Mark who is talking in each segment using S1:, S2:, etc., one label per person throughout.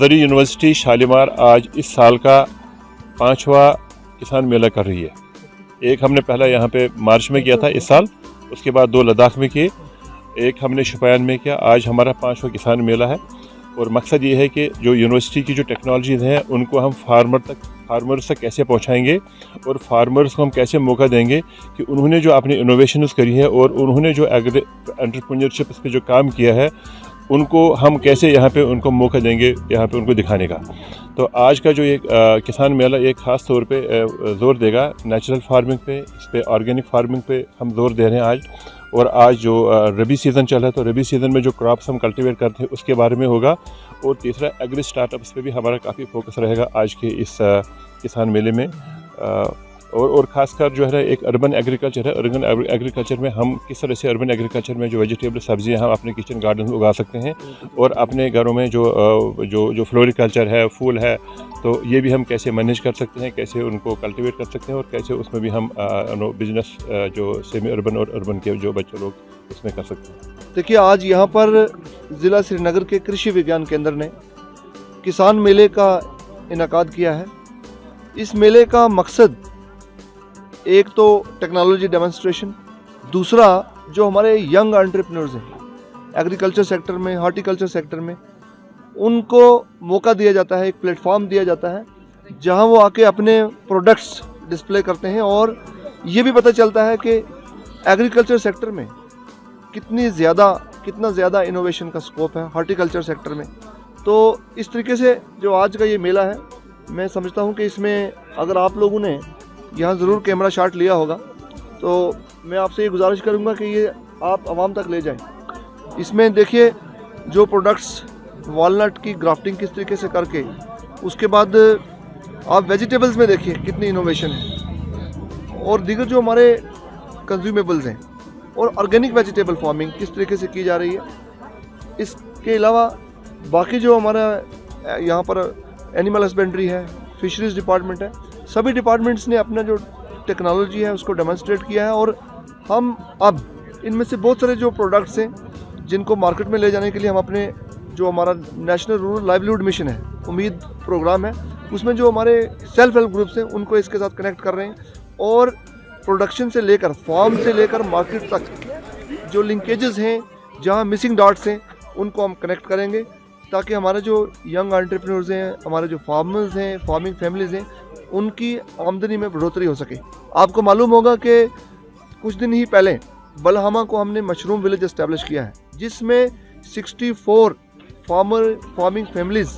S1: ज़री university Shalimar आज इस साल का 5वां किसान मेला कर रही है। एक हमने पहला यहाँ पे मार्च में किया था इस साल, उसके बाद 2 लद्दाख में किए, एक हमने शुपियान में किया। आज हमारा 5वां किसान मेला है और मकसद ये है कि जो यूनिवर्सिटी की जो टेक्नोलॉजीज़ हैं उनको हम फार्मर्स तक कैसे पहुँचाएँगे और फार्मर्स को हम कैसे मौका देंगे कि उन्होंने जो अपनी इनोवेशंस करी है और उन्होंने जो एंटरप्रेन्योरशिप पे जो काम किया है उनको हम कैसे यहाँ पे उनको मौका देंगे, यहाँ पे उनको दिखाने का। तो आज का जो ये किसान मेला एक ख़ास तौर पे ज़ोर देगा नेचुरल फार्मिंग पे, इस पे ऑर्गेनिक फार्मिंग पे हम ज़ोर दे रहे हैं आज। और आज जो रबी सीज़न चल रहा है तो रबी सीज़न में जो क्रॉप्स हम कल्टीवेट करते हैं उसके बारे में होगा। और तीसरा एग्री स्टार्टअप्स पे भी हमारा काफ़ी फोकस रहेगा आज के इस किसान मेले में। और ख़ासकर जो है एक अर्बन एग्रीकल्चर है। अर्बन एग्रीकल्चर में हम किस तरह से अर्बन एग्रीकल्चर में जो वेजिटेबल सब्जियां हम अपने किचन गार्डन में उगा सकते हैं और अपने घरों में जो फ्लोरिकल्चर है, फूल है, तो ये भी हम कैसे मैनेज कर सकते हैं, कैसे उनको कल्टीवेट कर सकते हैं और कैसे उसमें भी हम बिजनेस जो सेमी अर्बन और अर्बन के जो बच्चे लोग उसमें कर सकते हैं।
S2: देखिए, आज यहाँ पर ज़िला श्रीनगर के कृषि विज्ञान केंद्र ने किसान मेले का इनेकाद किया है। इस मेले का मकसद एक तो टेक्नोलॉजी डेमोन्स्ट्रेशन, दूसरा जो हमारे यंग एंटरप्रेन्योर्स हैं एग्रीकल्चर सेक्टर में, हॉर्टिकल्चर सेक्टर में, उनको मौका दिया जाता है, एक प्लेटफॉर्म दिया जाता है जहां वो आके अपने प्रोडक्ट्स डिस्प्ले करते हैं। और ये भी पता चलता है कि एग्रीकल्चर सेक्टर में कितना ज़्यादा इनोवेशन का स्कोप है हॉर्टिकल्चर सेक्टर में। तो इस तरीके से जो आज का ये मेला है, मैं समझता हूँ कि इसमें अगर आप लोगों ने यहाँ ज़रूर कैमरा शॉट लिया होगा तो मैं आपसे ये गुजारिश करूँगा कि ये आप आवाम तक ले जाएं। इसमें देखिए जो प्रोडक्ट्स वॉलनट की ग्राफ्टिंग किस तरीके से करके, उसके बाद आप वेजिटेबल्स में देखिए कितनी इनोवेशन है और दीगर जो हमारे कंज्यूमेबल्स हैं और ऑर्गेनिक वेजिटेबल फार्मिंग किस तरीके से की जा रही है। इसके अलावा बाकी जो हमारा यहाँ पर एनिमल हस्बेंड्री है, फिशरीज़ डिपार्टमेंट है, सभी डिपार्टमेंट्स ने अपना जो टेक्नोलॉजी है उसको डेमोन्स्ट्रेट किया है। और हम अब इनमें से बहुत सारे जो प्रोडक्ट्स हैं जिनको मार्केट में ले जाने के लिए हम अपने जो हमारा नेशनल रूरल लाइवलीहुड मिशन है, उम्मीद प्रोग्राम है, उसमें जो हमारे सेल्फ हेल्प ग्रुप्स हैं उनको इसके साथ कनेक्ट कर रहे हैं और प्रोडक्शन से लेकर फार्म से लेकर मार्केट तक जो लिंकेजेस हैं, जहाँ मिसिंग डॉट्स हैं, उनको हम कनेक्ट करेंगे ताकि हमारे जो यंग एंटरप्रेन्योर्स हैं, हमारे जो फार्मर्स हैं, फार्मिंग फैमिलीज़ हैं, उनकी आमदनी में बढ़ोतरी हो सके। आपको मालूम होगा कि कुछ दिन ही पहले बलहामा को हमने मशरूम विलेज एस्टेब्लिश किया है जिसमें 64 फार्मिंग फैमिलीज़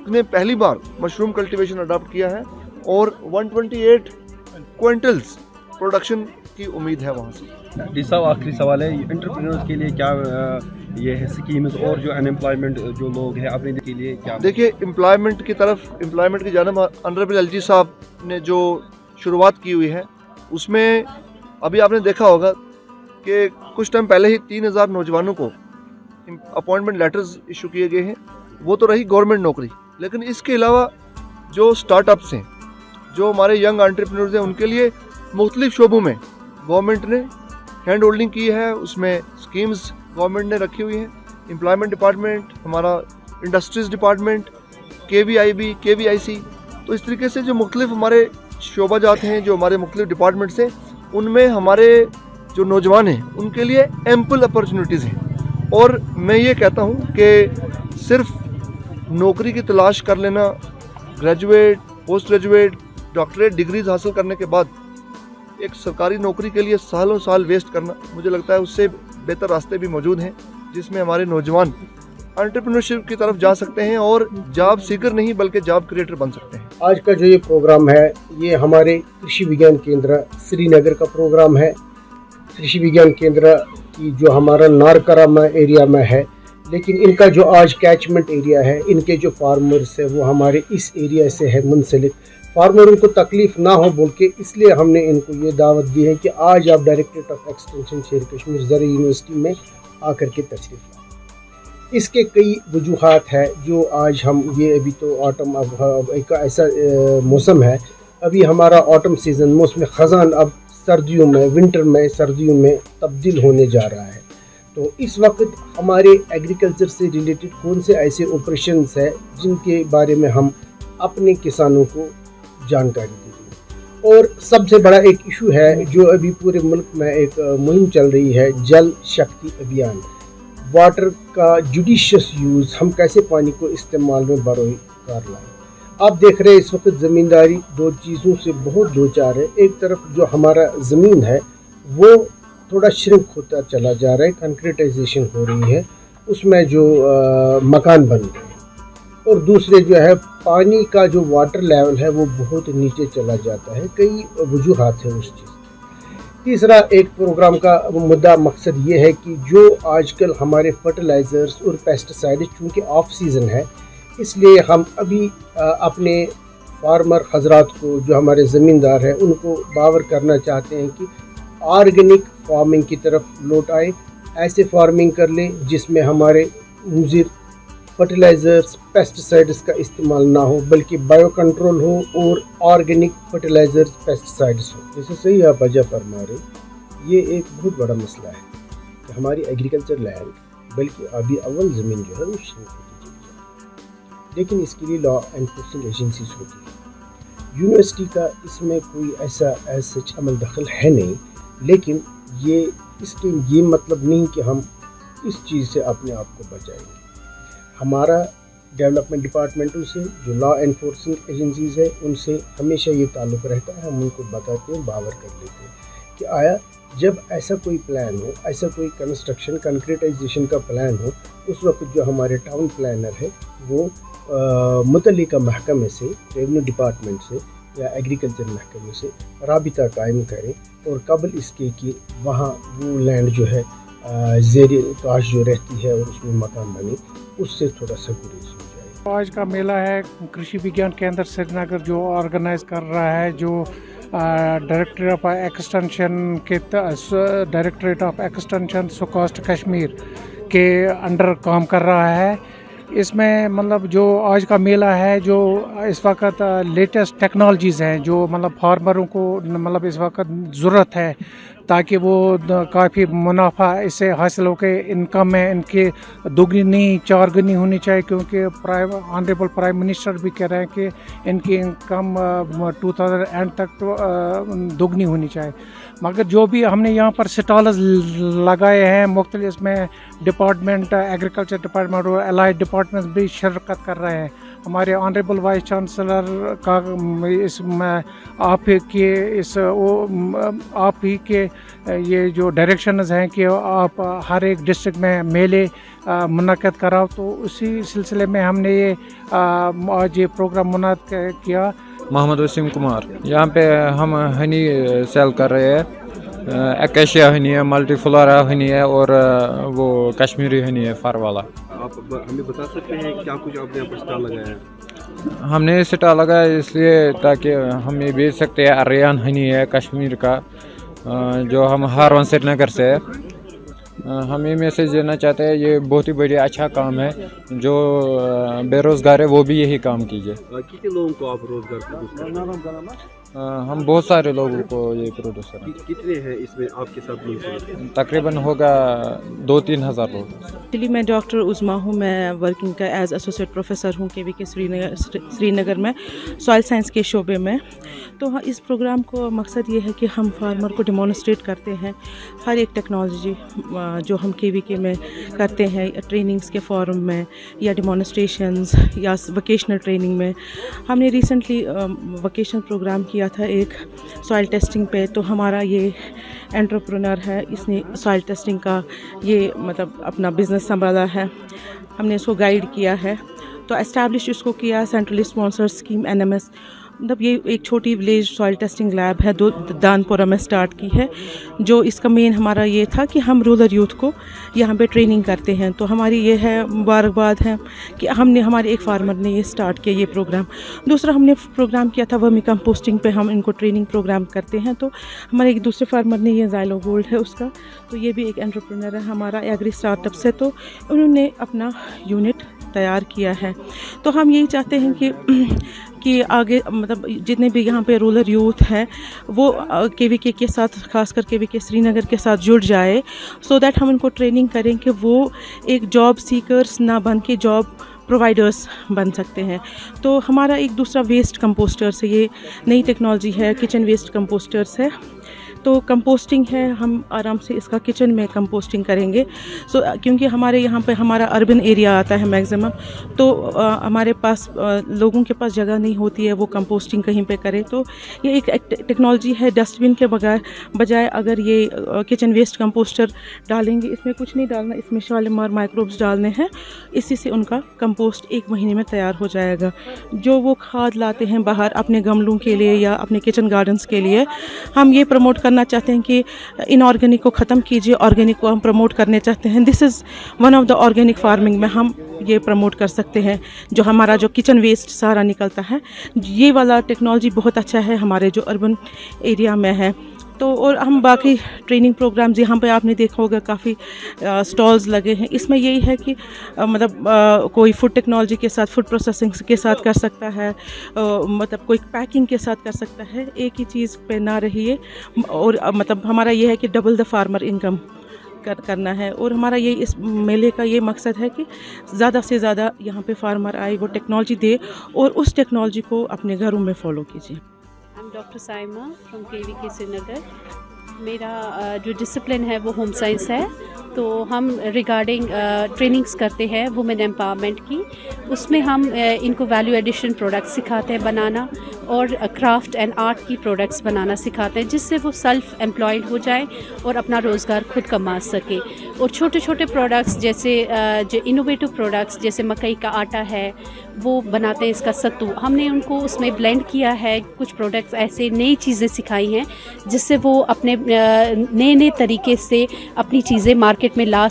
S2: ने पहली बार मशरूम कल्टीवेशन अडॉप्ट किया है और 128 क्विंटल्स प्रोडक्शन की उम्मीद है वहाँ से।
S3: डी साहब, आखिरी सवाल है, एंटरप्रेन्योर्स के लिए क्या ये है स्कीम्स और जो अनएम्प्लॉयमेंट जो लोग हैं अपने के लिए क्या? देखिए,
S2: एम्प्लॉयमेंट की जानब ऑनरेबल एलजी साहब ने जो शुरुआत की हुई है उसमें अभी आपने देखा होगा कि कुछ टाइम पहले ही 3000 नौजवानों को अपॉइंटमेंट लेटर्स इशू किए गए हैं। वो तो रही गवर्नमेंट नौकरी, लेकिन इसके अलावा जो स्टार्टअप्स हैं, जो हमारे यंग एंटरप्रेन्योर्स हैं, उनके लिए मुख्तलिफ शोबों में गवर्नमेंट ने हैंड होल्डिंग की है। उसमें स्कीम्स गवर्नमेंट ने रखी हुई हैं। एम्प्लॉयमेंट डिपार्टमेंट, हमारा इंडस्ट्रीज़ डिपार्टमेंट, KVIB, KVIC, तो इस तरीके से जो मुख्तलिफ हमारे शोबा जात हैं, जो हमारे मुख्तलिफ डिपार्टमेंट्स हैं, उनमें हमारे जो नौजवान हैं उनके लिए एम्पल अपॉर्चुनिटीज़ हैं। और मैं ये कहता हूँ कि सिर्फ नौकरी की तलाश कर लेना, graduate, post graduate, doctorate degrees हासिल करने के बाद एक सरकारी नौकरी के लिए सालों साल वेस्ट करना, मुझे लगता है उससे बेहतर रास्ते भी मौजूद हैं जिसमें हमारे नौजवान एंटरप्रेन्योरशिप की तरफ जा सकते हैं और जॉब सीकर नहीं बल्कि जॉब क्रिएटर बन सकते हैं।
S4: आज का जो ये प्रोग्राम है ये हमारे कृषि विज्ञान केंद्र श्रीनगर का प्रोग्राम है। कृषि विज्ञान केंद्र की जो हमारा नारकरामा एरिया में है, लेकिन इनका जो आज कैचमेंट एरिया है, इनके जो फार्मर्स है वो हमारे इस एरिया से है मुंसलिक। फार्मर उनको तकलीफ़ ना हो बोल के इसलिए हमने इनको ये दावत दी है कि आज आप डायरेक्टरेट ऑफ एक्सटेंशन शेर कश्मीर ज़री यूनिवर्सिटी में आकर के तशरीफ़ लाएं। इसके कई वजूहात है जो आज हम ये अभी तो ऑटम अब एक ऐसा मौसम है, अभी हमारा ऑटम सीज़न मौसम ख़ज़ान अब सर्दियों में, विंटर में सर्दियों में तब्दील होने जा रहा है। तो इस वक्त हमारे एग्रीकल्चर से रिलेटेड कौन से ऐसे ऑपरेशंस है जिनके बारे में हम अपने किसानों को जानकारी देंगे। और सबसे बड़ा एक इशू है जो अभी पूरे मुल्क में एक मुहिम चल रही है, जल शक्ति अभियान। वाटर का जुडिशियस यूज़, हम कैसे पानी को इस्तेमाल में बरोकार लाएं। आप देख रहे हैं इस वक्त ज़मींदारी दो चीज़ों से बहुत दो चार है। एक तरफ जो हमारा ज़मीन है वो थोड़ा श्रिंक होता चला जा रहा है, कंक्रीटाइजेशन हो रही है, उसमें जो मकान बन रहे हैं, और दूसरे जो है पानी का जो वाटर लेवल है वो बहुत नीचे चला जाता है। कई वजूहात है उस चीज़। तीसरा एक प्रोग्राम का मुद्दा मकसद ये है कि जो आजकल हमारे फर्टिलाइज़र्स और पेस्टिसाइड्स चूँकि ऑफ सीज़न है, इसलिए हम अभी अपने फार्मर हजरात को, जो हमारे ज़मींदार हैं, उनको बावर करना चाहते हैं कि ऑर्गेनिक फार्मिंग की तरफ लौट आए। ऐसे फार्मिंग कर लें जिसमें हमारे मुज़िर फर्टिलाइज़र्स पेस्टिसाइड्स का इस्तेमाल ना हो, बल्कि बायो कंट्रोल हो और ऑर्गेनिक फर्टिलाइज़र्स पेस्टिसाइड्स हो। जैसे सही आप वजह फरमा रहे, ये एक बहुत बड़ा मसला है कि हमारी एग्रीकल्चर लैंड, बल्कि अभी अव्वल ज़मीन जो है वो श्रिंक होती चली जाए, लेकिन इसके लिए लॉ एनफोर्सिंग एजेंसीज होती है। यूनिवर्सिटी का इसमें कोई ऐसा सच अमल दखल है नहीं, लेकिन इसके ये मतलब नहीं कि हम इस चीज़ से अपने आप को बचाएंगे। हमारा डेवलपमेंट डिपार्टमेंटों से, जो लॉ एनफोर्सिंग एजेंसीज़ है, उनसे हमेशा ये ताल्लुक़ रहता है। हम उनको बताते हैं, बावर कर लेते हैं कि आया जब ऐसा कोई प्लान हो, ऐसा कोई कंस्ट्रक्शन कंक्रीटाइजेशन का प्लान हो, उस वक्त जो हमारे टाउन प्लानर है वो मुतल्लिका महकमे से, रेवेन्यू डिपार्टमेंट से या एग्रीकल्चर महकमे से राबिता कायम करें, और कबल इसके कि वहाँ वो लैंड जो है ज़ेरे काश जो रहती है और उसमें मकान बने, उससे थोड़ा सा गुरेज हो जाए।
S5: आज का मेला है कृषि विज्ञान केंद्र श्रीनगर जो ऑर्गेनाइज कर रहा है, जो डायरेक्टरेट ऑफ एक्सटेंशन सुकोस्ट कश्मीर के अंडर काम कर रहा है। इसमें मतलब जो आज का मेला है, जो इस वक्त लेटेस्ट टेक्नोलॉजीज़ हैं जो मतलब फार्मरों को मतलब इस वक्त ज़रूरत है, ताकि वो काफ़ी मुनाफा इससे हासिल हो के इनकम में इनकी दोगुनी चार गुनी होनी चाहिए, क्योंकि ऑनरेबल प्राइम मिनिस्टर भी कह रहे हैं कि इनकी इनकम 2000 एंड तक दोगुनी होनी चाहिए। मगर जो भी हमने यहाँ पर स्टॉल्स लगाए हैं मुख्तलिफ, इसमें डिपार्टमेंट, एग्रीकल्चर डिपार्टमेंट और अलाइड डिपार्टमेंट भी शिरकत कर रहे हैं। हमारे ऑनरेबल वाइस चांसलर का इसमें आप ही के ये जो डायरेक्शंस हैं कि आप हर एक डिस्ट्रिक्ट में मेले मुनक़्क़द कराओ, तो उसी सिलसिले में हमने ये आज ये प्रोग्राम मुनक़्क़द किया।
S6: मोहम्मद वसीम कुमार, यहाँ पे हम हनी सेल कर रहे हैं। एकेशिया हनी है, मल्टीफ्लोरा हनी है और वो कश्मीरी हनी है, फर वाला।
S3: आप हमें बता सकते हैं क्या कुछ आपने यहाँ पर स्टॉल लगाया है?
S6: हमने स्टॉल लगाया इसलिए ताकि हम ये बेच सकते हैं। अरियान हनी है कश्मीर का, जो हम हारवन श्रीनगर से है। हम ये मैसेज देना चाहते हैं, ये बहुत ही बढ़िया अच्छा काम है। जो बेरोज़गार है वो भी यही काम कीजिए।
S3: कितने लोगों को आप रोज़गार प्रोड्यूस?
S6: हम बहुत सारे लोगों को ये प्रोड्यूस करें।
S3: कितने हैं इसमें आपके साथ मिलकर?
S6: तकरीबन होगा 2-3 हज़ार लोग।
S7: एक्चुअली मैं डॉक्टर उज़मा हूँ, मैं वर्किंग का एज एसोसिएट प्रोफेसर हूँ KVK श्रीनगर में सॉइल साइंस के शोबे में। तो इस प्रोग्राम को मकसद ये है कि हम फार्मर को डेमोन्स्ट्रेट करते हैं हर एक टेक्नोलॉजी जो हम KVK में करते हैं, ट्रेनिंग्स के फॉर्म में या डेमोन्स्ट्रेशंस या वोकेशनल ट्रेनिंग में। हमने रिसेंटली वोकेशनल प्रोग्राम किया था एक सॉइल टेस्टिंग पे। तो हमारा ये एंटरप्रेन्योर है, इसने सॉइल टेस्टिंग का ये मतलब अपना बिज़नेस संभाला है, हमने इसको गाइड किया है। तो एस्टैब्लिश इसको किया सेंट्रली स्पॉन्सर्ड स्कीम NMS, मतलब ये एक छोटी विलेज सॉइल टेस्टिंग लैब है दानपुरा में स्टार्ट की है। जो इसका मेन हमारा ये था कि हम रूरल यूथ को यहाँ पे ट्रेनिंग करते हैं। तो हमारी ये है मुबारकबाद है कि हमने हमारे एक फार्मर ने ये स्टार्ट किया ये प्रोग्राम। दूसरा हमने प्रोग्राम किया था वर्मी कंपोस्टिंग पे, हम इनको ट्रेनिंग प्रोग्राम करते हैं। तो हमारे एक दूसरे फार्मर ने ये ज़ाइलो गोल्ड है उसका, तो ये भी एक एंटरप्रेन्योर है हमारा एग्री स्टार्टअप से। तो उन्होंने अपना यूनिट तैयार किया है। तो हम यही चाहते हैं कि आगे मतलब जितने भी यहाँ पे रूरल यूथ है वो KVK के साथ, खासकर KVK श्रीनगर के साथ जुड़ जाए, सो दैट हम उनको ट्रेनिंग करें कि वो एक जॉब सीकर्स ना बन के जॉब प्रोवाइडर्स बन सकते हैं। तो हमारा एक दूसरा वेस्ट कंपोस्टर्स है, ये नई टेक्नोलॉजी है, किचन वेस्ट कंपोस्टर्स है। तो कंपोस्टिंग है, हम आराम से इसका किचन में कंपोस्टिंग करेंगे। सो क्योंकि हमारे यहाँ पे हमारा अर्बन एरिया आता है मैक्सिमम, तो हमारे पास लोगों के पास जगह नहीं होती है वो कंपोस्टिंग कहीं पे करे। तो ये एक टेक्नोलॉजी है, डस्टबिन के बजाय अगर ये किचन वेस्ट कंपोस्टर डालेंगे, इसमें कुछ नहीं डालना, इसमें शालीमार माइक्रोब्स डालने हैं, इसी से उनका कंपोस्ट 1 महीने में तैयार हो जाएगा। जो वो खाद लाते हैं बाहर अपने गमलों के लिए या अपने किचन गार्डन्स के लिए, हम ये प्रमोट करना चाहते हैं कि इनऑर्गेनिक को ख़त्म कीजिए, ऑर्गेनिक को हम प्रमोट करने चाहते हैं। This is one of the organic farming में हम ये प्रमोट कर सकते हैं। जो हमारा जो किचन वेस्ट सारा निकलता है, ये वाला टेक्नोलॉजी बहुत अच्छा है हमारे जो अर्बन एरिया में है। तो और हम बाकी ट्रेनिंग प्रोग्राम्स यहाँ पे आपने देखा होगा काफ़ी स्टॉल्स लगे हैं। इसमें यही है कि मतलब कोई फूड टेक्नोलॉजी के साथ, फूड प्रोसेसिंग के साथ कर सकता है, मतलब कोई पैकिंग के साथ कर सकता है, एक ही चीज़ पे ना रहिए। और मतलब हमारा ये है कि डबल द फार्मर इनकम करना है। और हमारा ये इस मेले का ये मकसद है कि ज़्यादा से ज़्यादा यहाँ पे फार्मर आए, वो टेक्नोलॉजी दे और उस टेक्नोलॉजी को अपने घरों में फॉलो कीजिए।
S8: Doctor Saima from KVK Srinagar. मेरा जो डिसिप्लिन है वो होम साइंस है। तो हम रिगार्डिंग ट्रेनिंग्स करते हैं वुमेन एम्पावरमेंट की। उसमें हम इनको वैल्यू एडिशन प्रोडक्ट्स सिखाते हैं बनाना, और क्राफ्ट एंड आर्ट की प्रोडक्ट्स बनाना सिखाते हैं, जिससे वो सेल्फ एम्प्लॉयड हो जाए और अपना रोज़गार खुद कमा सके। और छोटे छोटे प्रोडक्ट्स जैसे जो इनोवेटिव प्रोडक्ट्स जैसे मकई का आटा है वो बनाते हैं, इसका सत्तू हमने उनको उसमें ब्लेंड किया है। कुछ प्रोडक्ट्स ऐसे नई चीज़ें सिखाई हैं जिससे वो अपने नए तरीके से अपनी चीज़ें मार्केट में ला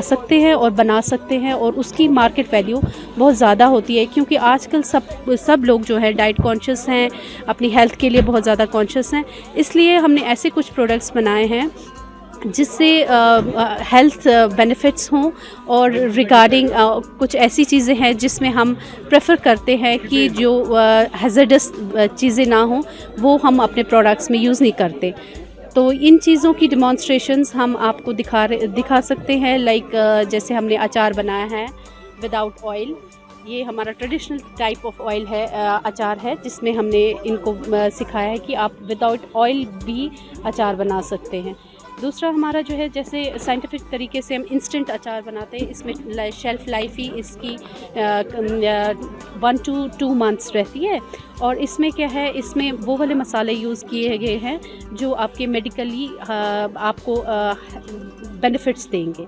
S8: सकते हैं और बना सकते हैं, और उसकी मार्केट वैल्यू बहुत ज़्यादा होती है। क्योंकि आजकल सब लोग जो है डाइट कॉन्शियस हैं, अपनी हेल्थ के लिए बहुत ज़्यादा कॉन्शियस हैं। इसलिए हमने ऐसे कुछ प्रोडक्ट्स बनाए हैं जिससे हेल्थ बेनिफिट्स हों, और रिगार्डिंग कुछ ऐसी चीज़ें हैं जिसमें हम प्रेफर करते हैं कि जो हैज़र्डस चीज़ें ना हों वो हम अपने प्रोडक्ट्स में यूज़ नहीं करते। तो इन चीज़ों की डिमॉन्स्ट्रेशंस हम आपको दिखा सकते हैं। लाइक जैसे हमने अचार बनाया है विदाउट ऑयल। ये हमारा ट्रेडिशनल टाइप ऑफ ऑयल है, अचार है, जिसमें हमने इनको सिखाया है कि आप विदाउट ऑयल भी अचार बना सकते हैं। दूसरा हमारा जो है, जैसे साइंटिफिक तरीके से हम इंस्टेंट अचार बनाते हैं, इसमें शेल्फ़ लाइफ ही इसकी 1 to 2 मंथ्स रहती है। और इसमें क्या है, इसमें वो वाले मसाले यूज़ किए गए हैं जो आपके मेडिकली आपको बेनिफिट्स देंगे।